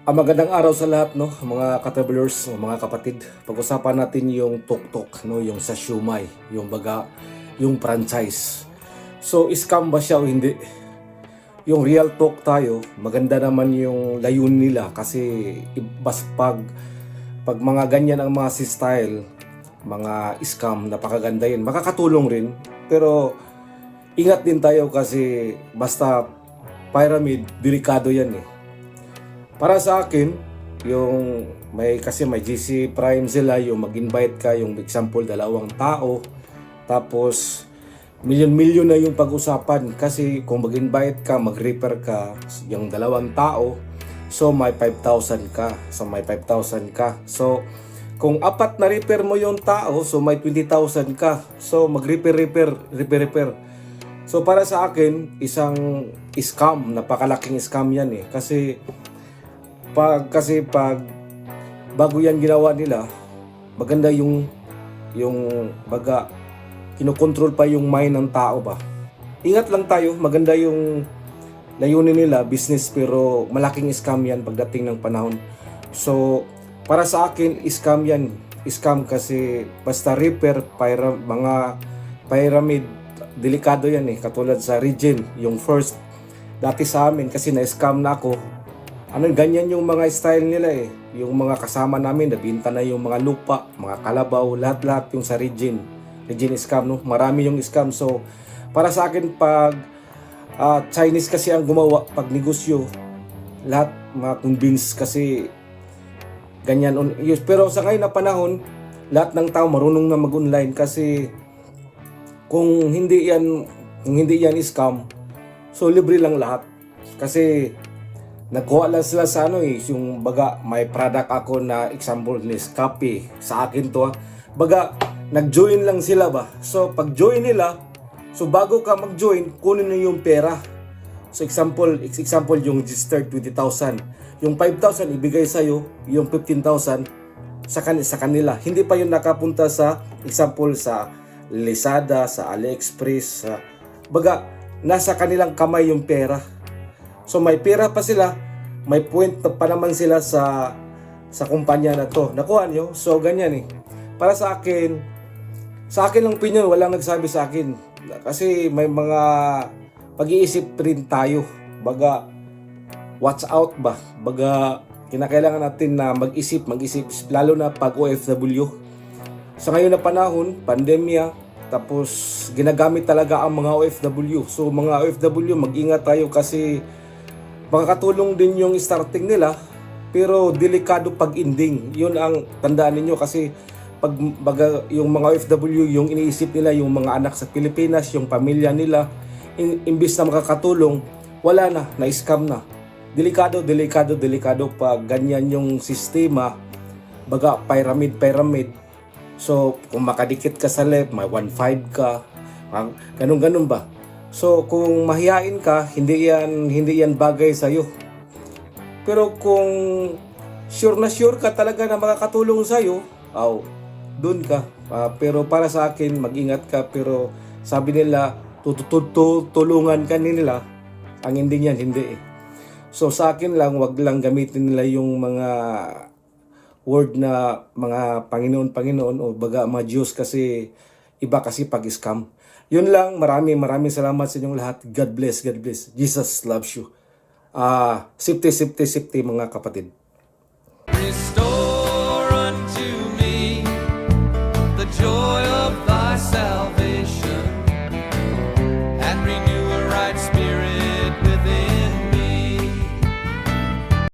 Magandang araw sa lahat, no, mga ka-travelers, mga kapatid. Pag-usapan natin yung tuktok, no, yung sa siumay, yung baga, yung franchise. So, scam ba siya o hindi? Yung real talk tayo, maganda naman yung layun nila kasi pag mga ganyan ang mga style, mga scam, napakaganda yun. Makakatulong rin, pero ingat din tayo kasi basta pyramid, delikado yan eh. Para sa akin, yung may GC Prime sila, yung mag-invite ka, yung example dalawang tao, tapos milyon-milyon na yung pag-usapan kasi kung mag-invite ka, mag-refer ka, yung dalawang tao, so may 5,000 ka, so kung apat na refer mo yung tao, so may 20,000 ka, so mag-refer. So para sa akin, isang scam, napakalaking scam yan eh, kasi pag bago yan ginawa nila, maganda yung baga kinokontrol pa yung mind ng tao ba. Ingat lang tayo, maganda yung layunin nila, business, pero malaking scam yan pagdating ng panahon. So para sa akin, scam yan. Scam kasi basta repair, mga pyramid, delikado yan eh. Katulad sa Regine, yung first, dati sa amin kasi na-scam na ako. Ganyan yung mga style nila eh. Yung mga kasama namin, nabinta na yung mga lupa, mga kalabaw, lahat-lahat yung sa Regine scam, no? Marami yung scam. So, para sa akin, pag Chinese kasi ang gumawa, pag negosyo, lahat ma-convince kasi ganyan. Pero sa ngayon na panahon, lahat ng tao marunong na mag-online kasi kung hindi yan scam, so libre lang lahat. Kasi nagkuha lang sila sa yung baga may product ako na example ni copy sa akin to baga nag-join lang sila ba. So pag join nila, so bago ka mag-join, kunin na yung pera. So example yung registered 20,000, yung 5,000 ibigay sa iyo, yung 15,000 sa kanila. Hindi pa yun nakapunta sa example sa Lazada, sa AliExpress, baga nasa kanilang kamay yung pera. So may pera pa sila, may point pa naman sila sa kumpanya na to. Nakuha nyo? So ganyan eh. Para sa akin lang opinion, walang nagsabi sa akin. Kasi may mga pag-iisip rin tayo. Baga, watch out ba? Baga, kinakailangan natin na mag-isip, lalo na pag OFW. Sa ngayon na panahon, pandemya, tapos ginagamit talaga ang mga OFW. So mga OFW, mag-ingat tayo kasi makakatulong din yung starting nila, pero delikado pag ending. Yun ang tandaan ninyo kasi pag yung mga OFW, yung iniisip nila yung mga anak sa Pilipinas, yung pamilya nila, imbis na makakatulong, wala na scam na. Delikado pag ganyan yung sistema, baga pyramid. So kung makadikit ka sa left, may 1.5 ka, ganun ba. So kung mahiyain ka, hindi yan bagay sa iyo. Pero kung sure ka talaga na makakatulong sa iyo, doon ka. Pero para sa akin, mag-ingat ka, pero sabi nila tulungan ka nila. Ang ending yan, hindi eh. So sa akin lang, wag lang gamitin nila yung mga word na mga Panginoon o baga mga Diyos kasi iba kasi pag scam. Yun lang, maraming salamat sa inyong lahat. God bless. Jesus loves you. Safety mga kapatid.